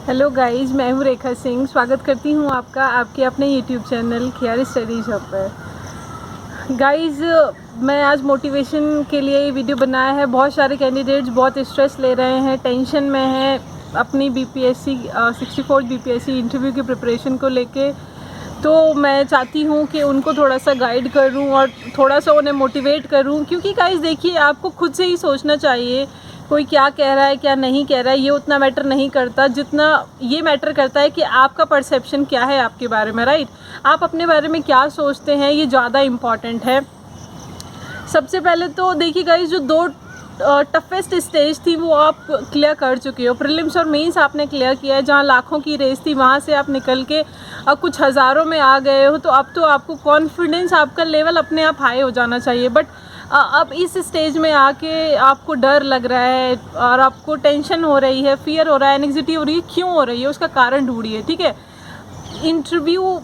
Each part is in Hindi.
हेलो गाइस, मैं हूँ रेखा सिंह। स्वागत करती हूँ आपका आपके अपने यूट्यूब चैनल खियारी स्टडीज हब पर। गाइस, मैं आज मोटिवेशन के लिए ये वीडियो बनाया है। बहुत सारे कैंडिडेट्स बहुत स्ट्रेस ले रहे हैं, टेंशन में हैं अपनी बीपीएससी 64 बीपीएससी इंटरव्यू की प्रिपरेशन को लेके। तो मैं चाहती हूँ कि उनको थोड़ा सा गाइड करूँ और थोड़ा सा उन्हें मोटिवेट करूँ, क्योंकि गाइस देखिए, आपको खुद से ही सोचना चाहिए कोई क्या कह रहा है क्या नहीं कह रहा है, ये उतना मैटर नहीं करता जितना ये मैटर करता है कि आपका परसेप्शन क्या है आपके बारे में। राइट, आप अपने बारे में क्या सोचते हैं, ये ज़्यादा इम्पॉर्टेंट है। सबसे पहले तो देखिए गाइस, जो दो टफेस्ट स्टेज थी वो आप क्लियर कर चुके हो। प्रीलिम्स और मेंस आपने क्लियर किया है। जहाँ लाखों की रेस थी वहाँ से आप निकल के अब कुछ हज़ारों में आ गए हो, तो अब तो आपको कॉन्फिडेंस, आपका लेवल अपने आप हाई हो जाना चाहिए। बट अब इस स्टेज में आके आपको डर लग रहा है और आपको टेंशन हो रही है, फियर हो रहा है, एंग्जाइटी हो रही है। क्यों हो रही है, उसका कारण ढूंढिए। ठीक है, इंटरव्यू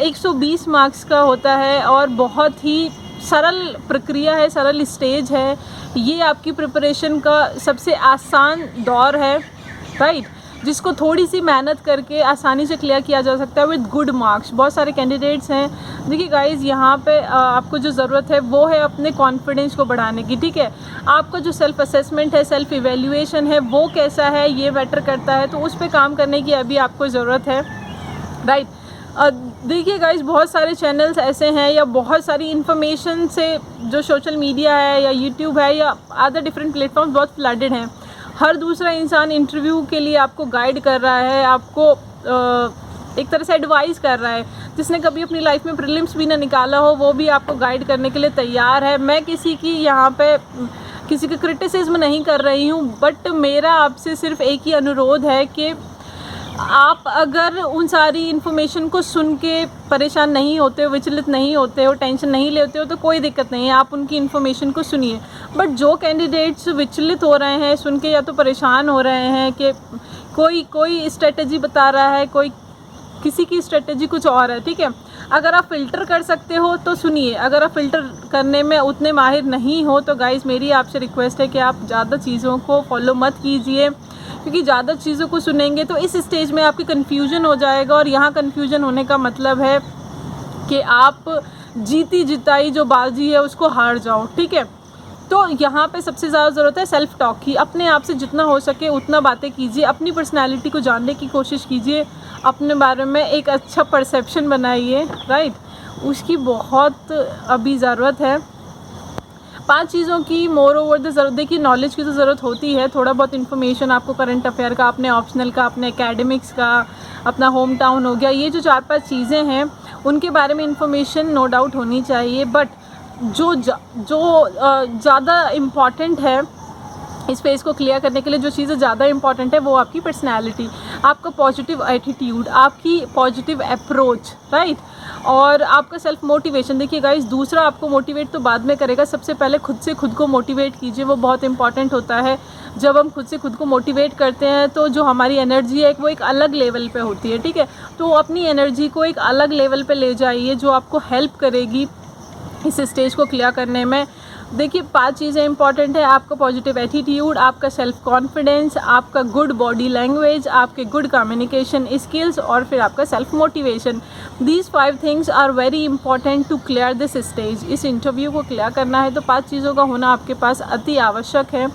120 मार्क्स का होता है और बहुत ही सरल प्रक्रिया है, सरल स्टेज है। ये आपकी प्रिपरेशन का सबसे आसान दौर है, राइट, जिसको थोड़ी सी मेहनत करके आसानी से क्लियर किया जा सकता है विद गुड मार्क्स। बहुत सारे कैंडिडेट्स हैं। देखिए गाइस, यहाँ पे आपको जो ज़रूरत है वो है अपने कॉन्फिडेंस को बढ़ाने की। ठीक है, आपका जो सेल्फ असेसमेंट है, सेल्फ इवेल्युएशन है, वो कैसा है ये मैटर करता है। तो उस पर काम करने की अभी आपको ज़रूरत है, राइट। देखिए गाइस, बहुत सारे चैनल्स ऐसे हैं या बहुत सारी इन्फॉर्मेशन से जो सोशल मीडिया है या यूट्यूब है या अदर डिफरेंट प्लेटफॉर्म्स बहुत फ्लडेड हैं। हर दूसरा इंसान इंटरव्यू के लिए आपको गाइड कर रहा है, आपको एक तरह से एडवाइस कर रहा है। जिसने कभी अपनी लाइफ में प्रीलिम्स भी ना निकाला हो वो भी आपको गाइड करने के लिए तैयार है। मैं किसी की यहाँ पे किसी का क्रिटिसिज्म नहीं कर रही हूँ, बट मेरा आपसे सिर्फ एक ही अनुरोध है कि आप अगर उन सारी इन्फॉर्मेशन को सुन के परेशान नहीं होते हो, विचलित नहीं होते हो, टेंशन नहीं लेते हो, तो कोई दिक्कत नहीं है, आप उनकी इन्फॉर्मेशन को सुनिए। बट जो कैंडिडेट्स विचलित हो रहे हैं सुन के, या तो परेशान हो रहे हैं कि कोई स्ट्रेटजी बता रहा है, कोई किसी की स्ट्रेटजी कुछ और है, ठीक है, अगर आप फ़िल्टर कर सकते हो तो सुनिए। अगर आप फ़िल्टर करने में उतने माहिर नहीं हो तो गाइस, मेरी आपसे रिक्वेस्ट है कि आप ज़्यादा चीज़ों को फॉलो मत कीजिए, क्योंकि ज़्यादा चीज़ों को सुनेंगे तो इस स्टेज में आपकी कन्फ्यूजन हो जाएगा। और यहाँ कन्फ्यूजन होने का मतलब है कि आप जीती जिताई जो बाजी है उसको हार जाओ। ठीक है, तो यहाँ पे सबसे ज़्यादा ज़रूरत है सेल्फ टॉक की। अपने आप से जितना हो सके उतना बातें कीजिए, अपनी पर्सनैलिटी को जानने की कोशिश कीजिए, अपने बारे में एक अच्छा परसेप्शन बनाइए, राइट, उसकी बहुत अभी ज़रूरत है। 5 चीज़ों की मोर ओवर द ज़रूरत, देखिए नॉलेज की तो ज़रूरत होती है, थोड़ा बहुत इन्फॉर्मेशन आपको करंट अफेयर का, अपने ऑप्शनल का, अपने एकेडमिक्स का, अपना होम टाउन हो गया, ये जो 4-5 चीज़ें हैं उनके बारे में इन्फॉर्मेशन नो डाउट होनी चाहिए। बट जो ज़्यादा इम्पॉर्टेंट है इस फेज़ को क्लियर करने के लिए, जो चीज़ें ज़्यादा इंपॉर्टेंट है वो आपकी पर्सनैलिटी, आपका पॉजिटिव एटीट्यूड, आपकी पॉजिटिव अप्रोच, राइट, और आपका सेल्फ मोटिवेशन। देखिए गाइस, दूसरा आपको मोटिवेट तो बाद में करेगा, सबसे पहले खुद से खुद को मोटिवेट कीजिए, वो बहुत इंपॉर्टेंट होता है। जब हम खुद से खुद को मोटिवेट करते हैं तो जो हमारी एनर्जी है वो एक अलग लेवल पे होती है। ठीक है, तो अपनी एनर्जी को एक अलग लेवल पे ले जाइए जो आपको हेल्प करेगी इस स्टेज को क्लियर करने में। देखिए 5 चीज़ें इंपॉर्टेंट है, आपका पॉजिटिव एटीट्यूड, आपका सेल्फ कॉन्फिडेंस, आपका गुड बॉडी लैंग्वेज, आपके गुड कम्युनिकेशन स्किल्स और फिर आपका self motivation. These 5 things are very important to clear this stage. इस इंटरव्यू को क्लियर करना है तो 5 चीज़ों का होना आपके पास अति आवश्यक है।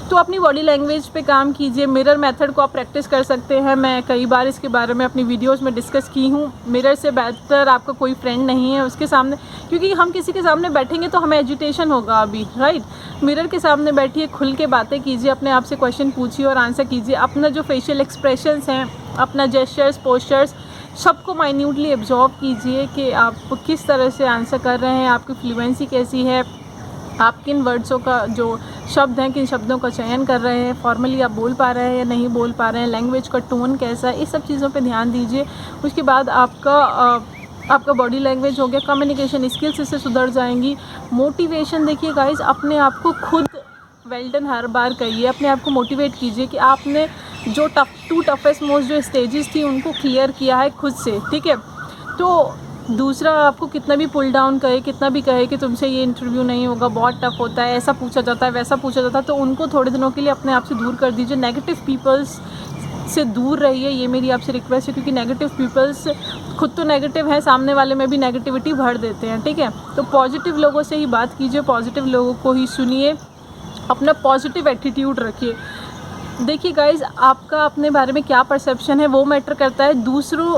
तो अपनी बॉडी लैंग्वेज पे काम कीजिए। मिरर मेथड को आप प्रैक्टिस कर सकते हैं, मैं कई बार इसके बारे में अपनी वीडियोस में डिस्कस की हूँ। मिरर से बेहतर आपका कोई फ्रेंड नहीं है उसके सामने, क्योंकि हम किसी के सामने बैठेंगे तो हमें एजिटेशन होगा अभी, राइट। मिरर के सामने बैठिए, खुल के बातें कीजिए, अपने आप से क्वेश्चन पूछिए और आंसर कीजिए। अपना जो फेशियल एक्सप्रेशंस हैं, अपना जेस्चर्स, पोस्चर्स, सबको माइन्यूटली एब्जॉर्व कीजिए कि आप किस तरह से आंसर कर रहे हैं, आपकी फ्लुएंसी कैसी है, आप किन वर्ड्सों का जो शब्द हैं, किन शब्दों का चयन कर रहे हैं, फॉर्मली आप बोल पा रहे हैं या नहीं बोल पा रहे हैं, लैंग्वेज का टोन कैसा है, इस सब चीज़ों पे ध्यान दीजिए। उसके बाद आपका बॉडी लैंग्वेज हो गया, कम्युनिकेशन स्किल्स इससे सुधर जाएंगी। मोटिवेशन, देखिए गाइस, अपने आप को खुद वेल डन हर बार कहिए, अपने आप को मोटिवेट कीजिए कि आपने जो टफेस्ट मोस्ट जो स्टेजेस थी उनको क्लियर किया है खुद से। ठीक है, तो दूसरा आपको कितना भी पुल डाउन करे, कितना भी कहे कि तुमसे ये इंटरव्यू नहीं होगा, बहुत टफ होता है, ऐसा पूछा जाता है, वैसा पूछा जाता है, तो उनको थोड़े दिनों के लिए अपने आप से दूर कर दीजिए। नेगेटिव पीपल्स से दूर रहिए, ये मेरी आपसे रिक्वेस्ट है, क्योंकि नेगेटिव पीपल्स खुद तो नेगेटिव हैं, सामने वाले में भी नेगेटिविटी भर देते हैं, ठीक है। तो पॉजिटिव लोगों से ही बात कीजिए, पॉजिटिव लोगों को ही सुनिए, अपना पॉजिटिव एटीट्यूड रखिए। देखिए गाइज़, आपका अपने बारे में क्या परसेप्शन है वो मैटर करता है,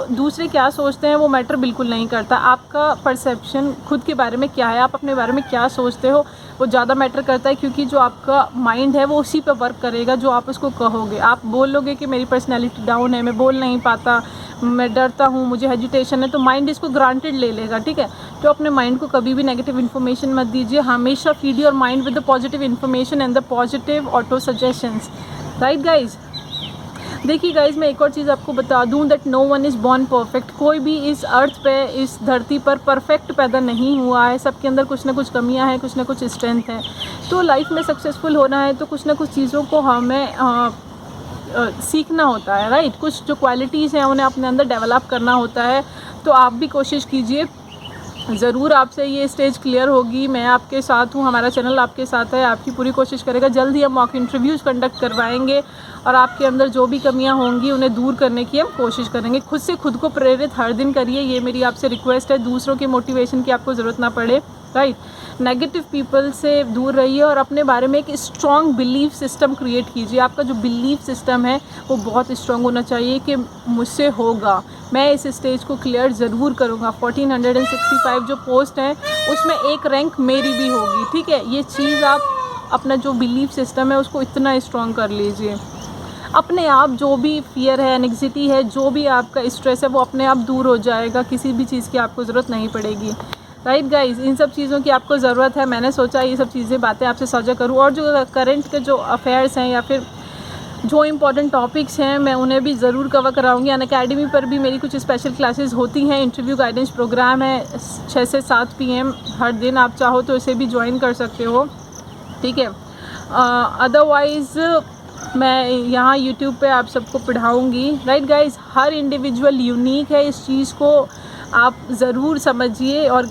दूसरे क्या सोचते हैं वो मैटर बिल्कुल नहीं करता। आपका परसेप्शन खुद के बारे में क्या है, आप अपने बारे में क्या सोचते हो, वो ज़्यादा मैटर करता है, क्योंकि जो आपका माइंड है वो उसी पे वर्क करेगा जो आप उसको कहोगे। आप बोलोगे कि मेरी पर्सनैलिटी डाउन है, मैं बोल नहीं पाता, मैं डरता हूँ, मुझे हेजिटेशन है, तो माइंड इसको ग्रांटेड ले लेगा, ठीक है। तो अपने माइंड को कभी भी नेगेटिव इन्फॉर्मेशन मत दीजिए, हमेशा feed your mind with the positive information and the positive auto suggestions, right guys. देखिए गाइज, मैं एक और चीज़ आपको बता दूं that no one is born perfect. कोई भी इस अर्थ पे, इस धरती पर परफेक्ट पैदा नहीं हुआ है, सबके अंदर कुछ ना कुछ कमियां हैं, कुछ ना कुछ स्ट्रेंथ है। तो लाइफ में सक्सेसफुल होना है तो कुछ ना कुछ चीज़ों को हमें सीखना होता है, राइट। कुछ जो क्वालिटीज़ हैं उन्हें अपने अंदर डेवलप करना होता है। तो आप भी कोशिश कीजिए, ज़रूर आपसे ये स्टेज क्लियर होगी। मैं आपके साथ हूँ, हमारा चैनल आपके साथ है, आपकी पूरी कोशिश करेगा। जल्द ही हम मॉक इंटरव्यूज़ कंडक्ट करवाएंगे और आपके अंदर जो भी कमियां होंगी उन्हें दूर करने की हम कोशिश करेंगे। खुद से खुद को प्रेरित हर दिन करिए, ये मेरी आपसे रिक्वेस्ट है। दूसरों के मोटिवेशन की आपको ज़रूरत ना पड़े, राइट। नेगेटिव पीपल से दूर रहिए और अपने बारे में एक स्ट्रॉन्ग बिलीफ सिस्टम क्रिएट कीजिए। आपका जो बिलीफ सिस्टम है वो बहुत स्ट्रॉन्ग होना चाहिए कि मुझसे होगा, मैं इस स्टेज को क्लियर ज़रूर करूँगा। 1465 जो पोस्ट हैं उसमें एक रैंक मेरी भी होगी, ठीक है। ये चीज़ आप अपना जो बिलीफ सिस्टम है उसको इतना स्ट्रॉन्ग कर लीजिए। अपने आप जो भी फियर है, एंग्जाइटी है, जो भी आपका स्ट्रेस है वो अपने आप दूर हो जाएगा, किसी भी चीज़ की आपको ज़रूरत नहीं पड़ेगी, राइट गाइज। इन सब चीज़ों की आपको ज़रूरत है। मैंने सोचा ये सब चीज़ें बातें आपसे साझा करूँ, और जो करंट के जो अफेयर्स हैं या फिर जो इम्पॉर्टेंट टॉपिक्स हैं मैं उन्हें भी ज़रूर कवर कराऊंगी। अनअकैडमी पर भी मेरी कुछ स्पेशल क्लासेस होती हैं, इंटरव्यू गाइडेंस प्रोग्राम है 6 से 7 PM हर दिन। आप चाहो तो इसे भी ज्वाइन कर सकते हो, ठीक है। अदरवाइज़ मैं यहाँ यूट्यूब पे आप सबको पढ़ाऊँगी, राइट गाइज। हर इंडिविजुअल यूनिक है, इस चीज़ को आप ज़रूर समझिए और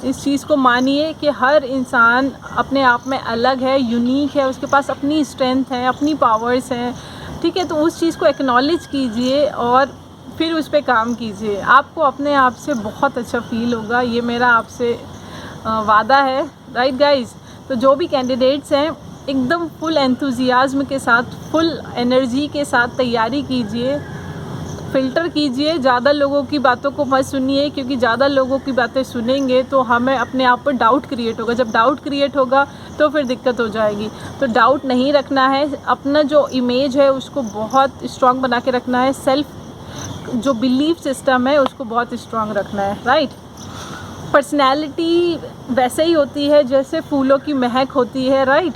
इस चीज़ को मानिए कि हर इंसान अपने आप में अलग है, यूनिक है, उसके पास अपनी स्ट्रेंथ है, अपनी पावर्स हैं, ठीक है। तो उस चीज़ को एक्नॉलेज कीजिए और फिर उस पर काम कीजिए। आपको अपने आप से बहुत अच्छा फील होगा, ये मेरा आपसे वादा है, राइट गाइज। तो जो भी कैंडिडेट्स हैं एकदम फुल एंथुजियाज्म के साथ, फुल एनर्जी के साथ तैयारी कीजिए, फ़िल्टर कीजिए, ज़्यादा लोगों की बातों को मत सुनिए, क्योंकि ज़्यादा लोगों की बातें सुनेंगे तो हमें अपने आप पर डाउट क्रिएट होगा। जब डाउट क्रिएट होगा तो फिर दिक्कत हो जाएगी। तो डाउट नहीं रखना है, अपना जो इमेज है उसको बहुत स्ट्रॉन्ग बना के रखना है, सेल्फ जो बिलीफ सिस्टम है उसको बहुत स्ट्रॉन्ग रखना है, राइट। पर्सनैलिटी वैसे ही होती है जैसे फूलों की महक होती है, राइट।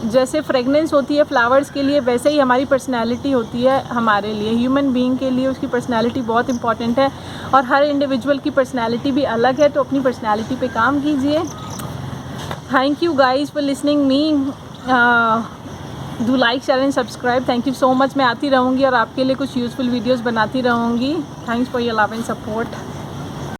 जैसे फ्रेगनेंस होती है फ्लावर्स के लिए, वैसे ही हमारी पर्सनैलिटी होती है हमारे लिए, ह्यूमन बीइंग के लिए उसकी पर्सनैलिटी बहुत इंपॉर्टेंट है। और हर इंडिविजुअल की पर्सनैलिटी भी अलग है, तो अपनी पर्सनैलिटी पे काम कीजिए। Thank you guys for listening me, do like, share and subscribe. Thank you so much. मैं आती रहूँगी और आपके लिए कुछ यूज़फुल वीडियोज़ बनाती रहूँगी। Thanks for your love and support.